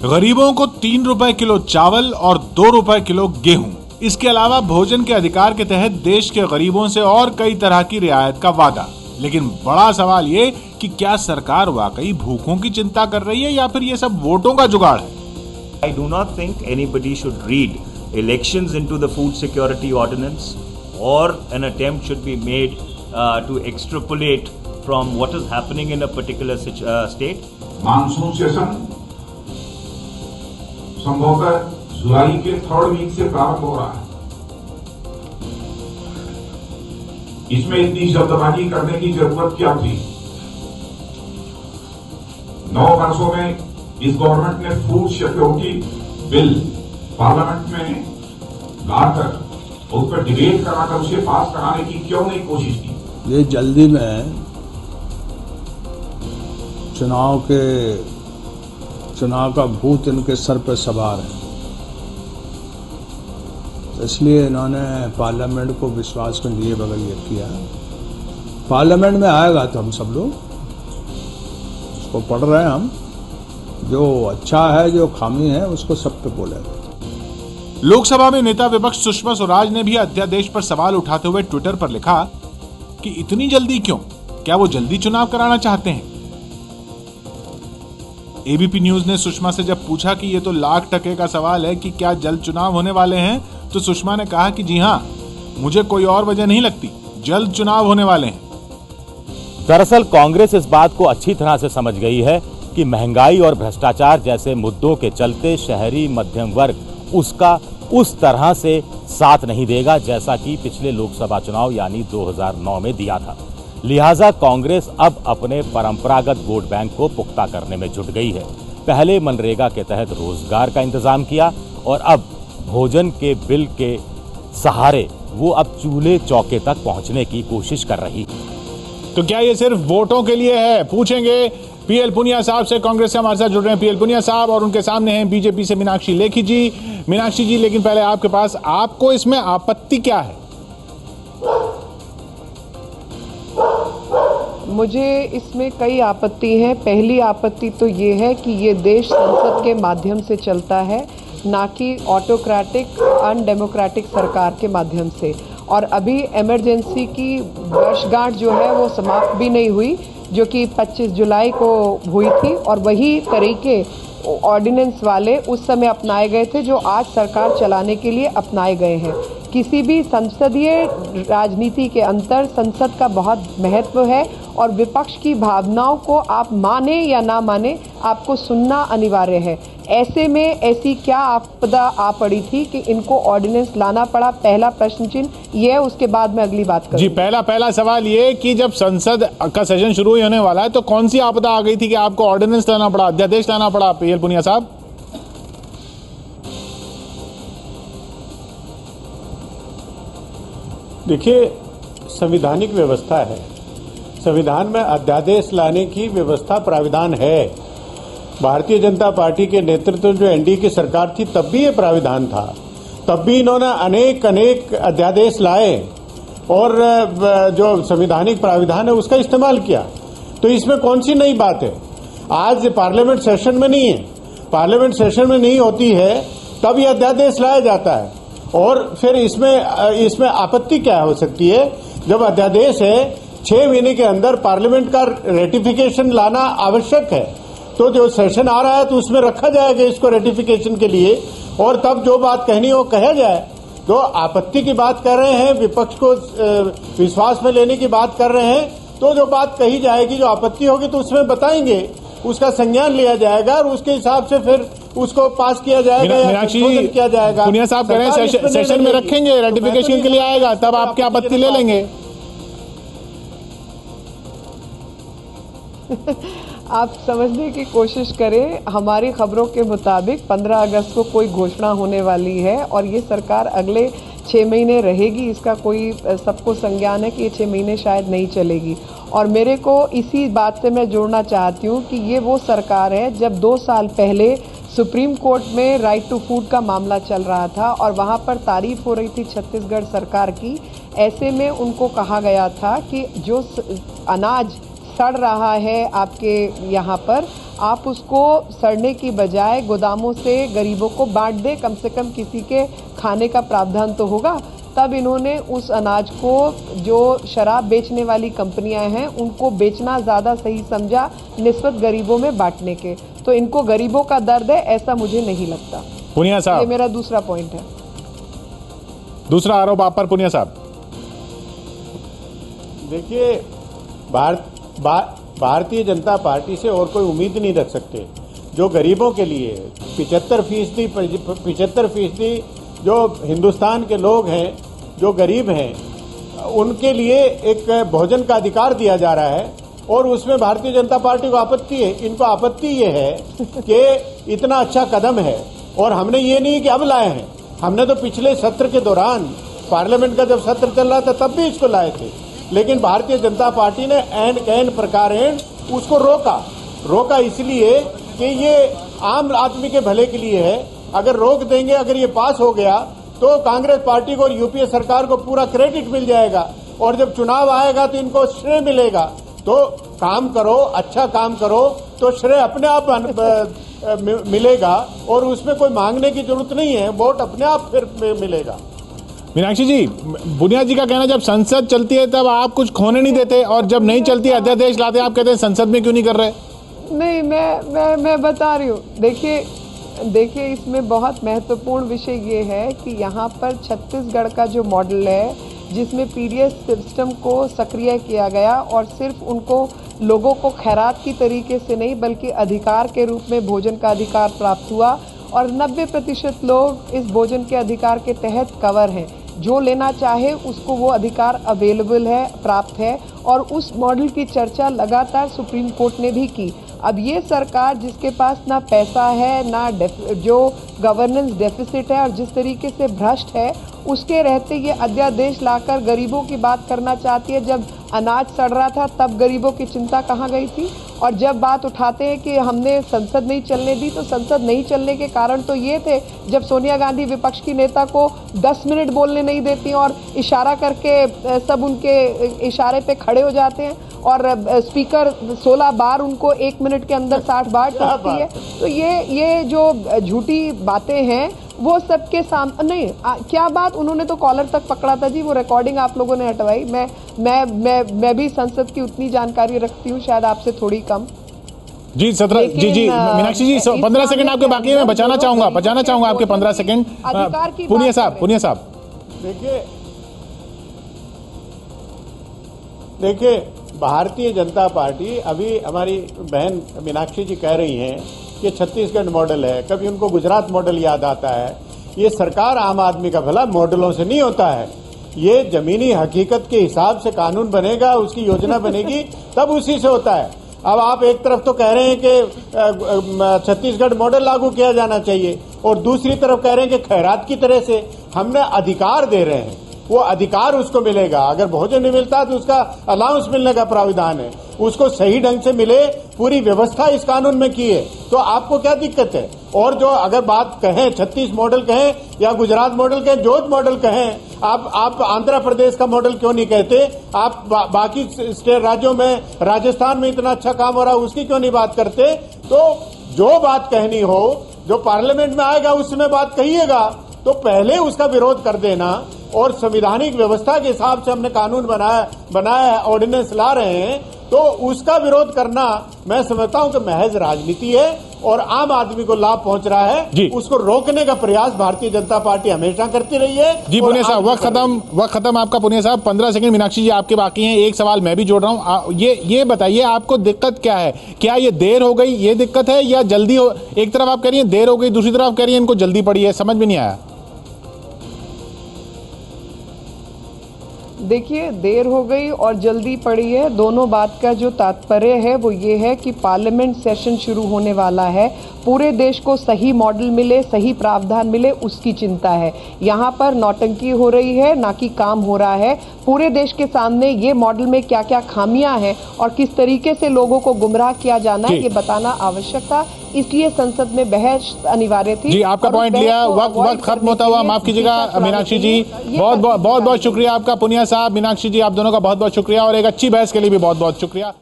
गरीबों को 3 रुपए किलो चावल और 2 रुपए किलो गेहूं। इसके अलावा भोजन के अधिकार के तहत देश के गरीबों से और कई तरह की रियायत का वादा। लेकिन बड़ा सवाल ये कि क्या सरकार वाकई भूखों की चिंता कर रही है या फिर ये सब वोटों का जुगाड़ है। I do not think anybody should read elections into the food security ordinance, or an attempt should be made to extrapolate from what is happening in a particular state. Monsoon session संभवतः जुलाई के 3rd week से प्रारंभ हो रहा है। इसमें इतनी जल्दबाजी करने की जरूरत क्या थी? 9 वर्षों में इस गवर्नमेंट ने फूड सिक्योरिटी बिल पार्लियामेंट में लाकर उस पर डिबेट कराकर उसे पास कराने की क्यों नहीं कोशिश की? ये जल्दी में चुनाव का भूत इनके सर पे सवार है, इसलिए इन्होंने पार्लियामेंट को विश्वास में लिए बगैर ये किया। पार्लियामेंट में आएगा तो हम सब लोग उसको पढ़ रहे हैं, हम जो अच्छा है जो खामी है उसको सब पे बोलेंगे। लोकसभा में नेता विपक्ष सुषमा स्वराज ने भी अध्यादेश पर सवाल उठाते हुए ट्विटर पर लिखा कि इतनी जल्दी क्यों? क्या वो जल्दी चुनाव कराना चाहते हैं? एबीपी न्यूज ने सुषमा से जब पूछा कि ये तो लाख टके का सवाल है कि क्या जल्द चुनाव होने वाले हैं, तो सुषमा ने कहा कि जी हां, मुझे कोई और वजह नहीं लगती, जल्द चुनाव होने वाले हैं। दरअसल कांग्रेस इस बात को अच्छी तरह से समझ गई है कि महंगाई और भ्रष्टाचार जैसे मुद्दों के चलते शहरी मध्यम वर्ग उसका उस तरह से साथ नहीं देगा जैसा कि पिछले लोकसभा चुनाव यानी 2009 में दिया था। लिहाजा कांग्रेस अब अपने परंपरागत वोट बैंक को पुख्ता करने में जुट गई है। पहले मनरेगा के तहत रोजगार का इंतजाम किया और अब भोजन के बिल के सहारे वो अब चूल्हे चौके तक पहुंचने की कोशिश कर रही है। तो क्या ये सिर्फ वोटों के लिए है? पूछेंगे पीएल पुनिया साहब से। कांग्रेस से हमारे साथ जुड़ रहे हैं पीएल पुनिया साहब और उनके सामने हैं बीजेपी से मीनाक्षी लेखी जी। मीनाक्षी जी, लेकिन पहले आपके पास, आपको इसमें आपत्ति क्या है? मुझे इसमें कई आपत्ति हैं। पहली आपत्ति तो ये है कि ये देश संसद के माध्यम से चलता है, ना कि ऑटोक्रेटिक अनडेमोक्रेटिक सरकार के माध्यम से। और अभी इमरजेंसी की वर्षगांठ जो है वो समाप्त भी नहीं हुई, जो कि 25 जुलाई को हुई थी, और वही तरीके ऑर्डिनेंस वाले उस समय अपनाए गए थे जो आज सरकार चलाने के लिए अपनाए गए हैं। किसी भी संसदीय राजनीति के अंतर संसद का बहुत महत्व है और विपक्ष की भावनाओं को आप माने या ना माने, आपको सुनना अनिवार्य है। ऐसे में ऐसी क्या आपदा आ पड़ी थी कि इनको ऑर्डिनेंस लाना पड़ा? पहला प्रश्न चिन्ह ये है, उसके बाद में अगली बात करूं। जी, पहला सवाल ये कि जब संसद का सेशन शुरू होने वाला है तो कौन सी आपदा आ गई थी कि आपको ऑर्डिनेंस लाना पड़ा, अध्यादेश लाना पड़ा? पीएल पुनिया साहब। देखिए, संवैधानिक व्यवस्था है, संविधान में अध्यादेश लाने की व्यवस्था प्राविधान है। भारतीय जनता पार्टी के नेतृत्व जो एनडीए की सरकार थी तब भी ये प्राविधान था, तब भी इन्होंने अनेक अध्यादेश लाए और जो संवैधानिक प्राविधान है उसका इस्तेमाल किया। तो इसमें कौन सी नई बात है? आज पार्लियामेंट सेशन में नहीं है, पार्लियामेंट सेशन में नहीं होती है तब ये अध्यादेश लाया जाता है। और फिर इसमें आपत्ति क्या हो सकती है? जब अध्यादेश है 6 महीने के अंदर पार्लियामेंट का रेटिफिकेशन लाना आवश्यक है, तो जो सेशन आ रहा है तो उसमें रखा जाएगा इसको रेटिफिकेशन के लिए, और तब जो बात कहनी हो कहा जाए। तो आपत्ति की बात कर रहे हैं, विपक्ष को विश्वास में लेने की बात कर रहे हैं, तो जो बात कही जाएगी, जो आपत्ति होगी तो उसमें बताएंगे, उसका संज्ञान लिया जाएगा और उसके हिसाब से फिर उसको पास किया जाएगा या संशोधन किया जाएगा। पुनिया साहब कह रहे हैं सेशन में रखेंगे, रेटिफिकेशन के लिए आएगा, तब आपकी आपत्ति ले लेंगे। आप समझने की कोशिश करें, हमारी खबरों के मुताबिक 15 अगस्त को कोई घोषणा होने वाली है और ये सरकार अगले 6 महीने रहेगी। इसका कोई सबको संज्ञान है कि ये 6 महीने शायद नहीं चलेगी। और मेरे को इसी बात से मैं जोड़ना चाहती हूँ कि ये वो सरकार है जब 2 साल पहले सुप्रीम कोर्ट में राइट टू फूड का मामला चल रहा था और वहाँ पर तारीफ हो रही थी छत्तीसगढ़ सरकार की। ऐसे में उनको कहा गया था कि जो अनाज सड़ रहा है आपके यहाँ पर, आप उसको सड़ने की बजाय गोदामों से गरीबों को बांट दे, कम से कम किसी के खाने का प्रावधान तो होगा। तब इन्होंने उस अनाज को जो शराब बेचने वाली कंपनियां हैं उनको बेचना ज़्यादा सही समझा निस्बत गरीबों में बांटने के। तो इनको गरीबों का दर्द है ऐसा मुझे नहीं लगता। पुनिया ये साहब, मेरा दूसरा पॉइंट है। दूसरा आरोप आप पर पुनिया साहब। देखिए, भारतीय जनता पार्टी से और कोई उम्मीद नहीं रख सकते। जो गरीबों के लिए 75% जो हिंदुस्तान के लोग हैं, जो गरीब हैं, उनके लिए एक भोजन का अधिकार दिया जा रहा है और उसमें भारतीय जनता पार्टी को आपत्ति है। इनको आपत्ति ये है कि इतना अच्छा कदम है और हमने ये नहीं कि अब लाए हैं, हमने तो पिछले सत्र के दौरान पार्लियामेंट का जब सत्र चल रहा था तब भी इसको लाए थे, लेकिन भारतीय जनता पार्टी ने एन प्रकार उसको रोका इसलिए कि ये आम आदमी के भले के लिए है। अगर रोक देंगे, अगर ये पास हो गया तो कांग्रेस पार्टी को और यूपीए सरकार को पूरा क्रेडिट मिल जाएगा और जब चुनाव आएगा तो इनको श्रेय मिलेगा। तो काम करो, अच्छा काम करो तो श्रेय अपने आप मिलेगा और उसमें कोई मांगने की जरूरत नहीं है, वोट अपने आप फिर मिलेगा। मीनाक्षी जी, बुनिया जी का कहना जब संसद चलती है तब आप कुछ खोने नहीं देते और जब नहीं चलती अध्यादेश लाते आप कहते हैं संसद में क्यों नहीं कर रहे? नहीं, मैं बता रही हूँ। देखिए इसमें बहुत महत्वपूर्ण विषय ये है कि यहाँ पर छत्तीसगढ़ का जो मॉडल है जिसमें पीडीएस सिस्टम को सक्रिय किया गया और सिर्फ उनको लोगों को खैरात की तरीके से नहीं बल्कि अधिकार के रूप में भोजन का अधिकार प्राप्त हुआ और 90% लोग इस भोजन के अधिकार के तहत कवर हैं। जो लेना चाहे उसको वो अधिकार अवेलेबल है, प्राप्त है और उस मॉडल की चर्चा लगातार सुप्रीम कोर्ट ने भी की। अब ये सरकार जिसके पास ना पैसा है ना जो गवर्नेंस डेफिसिट है और जिस तरीके से भ्रष्ट है, उसके रहते ये अध्यादेश लाकर गरीबों की बात करना चाहती है। जब अनाज सड़ रहा था तब गरीबों की चिंता कहाँ गई थी? और जब बात उठाते हैं कि हमने संसद नहीं चलने दी, तो संसद नहीं चलने के कारण तो ये थे जब सोनिया गांधी विपक्ष की नेता को 10 मिनट बोलने नहीं देती और इशारा करके सब उनके इशारे पे खड़े हो जाते हैं और स्पीकर 16 बार उनको 1 मिनट के अंदर 60 बार टोकती है। तो ये जो झूठी बातें हैं वो सबके सामने नहीं। क्या बात, उन्होंने तो कॉलर तक पकड़ा था जी, वो रिकॉर्डिंग आप लोगों ने हटवाई। मैं भी संसद की उतनी जानकारी रखती हूँ, शायद आपसे थोड़ी कम। जी 17 जी मीनाक्षी जी 15 सेकंड आपके बाकी है, मैं बचाना चाहूंगा आपके 15 सेकंड। पुनिया साहब देखिए भारतीय जनता पार्टी, अभी हमारी बहन मीनाक्षी जी कह रही हैं कि छत्तीसगढ़ मॉडल है, कभी उनको गुजरात मॉडल याद आता है। ये सरकार आम आदमी का भला मॉडलों से नहीं होता है, ये जमीनी हकीकत के हिसाब से कानून बनेगा, उसकी योजना बनेगी तब उसी से होता है। अब आप एक तरफ तो कह रहे हैं कि छत्तीसगढ़ मॉडल लागू किया जाना चाहिए और दूसरी तरफ कह रहे हैं कि खैरात की तरह से हमने अधिकार दे रहे हैं, वो अधिकार उसको मिलेगा। अगर भोजन नहीं मिलता तो उसका अलाउंस मिलने का प्राविधान है, उसको सही ढंग से मिले, पूरी व्यवस्था इस कानून में की है। तो आपको क्या दिक्कत है? और जो अगर बात कहें 36 मॉडल कहें या गुजरात मॉडल कहें, जो मॉडल कहें, आप आंध्र प्रदेश का मॉडल क्यों नहीं कहते? आप बाकी स्टेट राज्यों में, राजस्थान में इतना अच्छा काम हो रहा है, उसकी क्यों नहीं बात करते? तो जो बात कहनी हो, जो पार्लियामेंट में आएगा उसमें बात कहिएगा, तो पहले उसका विरोध कर देना। और संवैधानिक व्यवस्था के हिसाब से हमने कानून बनाया है, ऑर्डिनेंस ला रहे हैं, तो उसका विरोध करना मैं समझता हूं कि महज राजनीति है और आम आदमी को लाभ पहुंच रहा है। उसको रोकने का प्रयास भारतीय जनता पार्टी हमेशा करती रही है। जी पुनिया साहब, वक्त खत्म आपका। पुनिया साहब 15 सेकंड मीनाक्षी जी आपके बाकी हैं। एक सवाल मैं भी जोड़ रहा हूं, ये बताइए आपको दिक्कत क्या है? क्या ये देर हो गई, ये दिक्कत है, या जल्दी हो? एक तरफ आप कह रही है देर हो गई, दूसरी तरफ आप कह रही है इनको जल्दी पड़ी है, समझ में नहीं आया। देखिए, देर हो गई और जल्दी पड़ी है, दोनों बात का जो तात्पर्य है वो ये है कि पार्लियामेंट सेशन शुरू होने वाला है, पूरे देश को सही मॉडल मिले, सही प्रावधान मिले, उसकी चिंता है। यहाँ पर नौटंकी हो रही है, ना कि काम हो रहा है। पूरे देश के सामने ये मॉडल में क्या क्या खामियां हैं और किस तरीके से लोगों को गुमराह किया जाना है, ये बताना आवश्यक था, इसलिए संसद में बहस अनिवार्य थी। जी आपका पॉइंट लिया, वक्त खत्म होता हुआ, माफ कीजिएगा मीनाक्षी जी, बहुत शुक्रिया आपका। पुनिया साहब, मीनाक्षी जी, आप दोनों का बहुत बहुत शुक्रिया और एक अच्छी बहस के लिए भी बहुत बहुत शुक्रिया।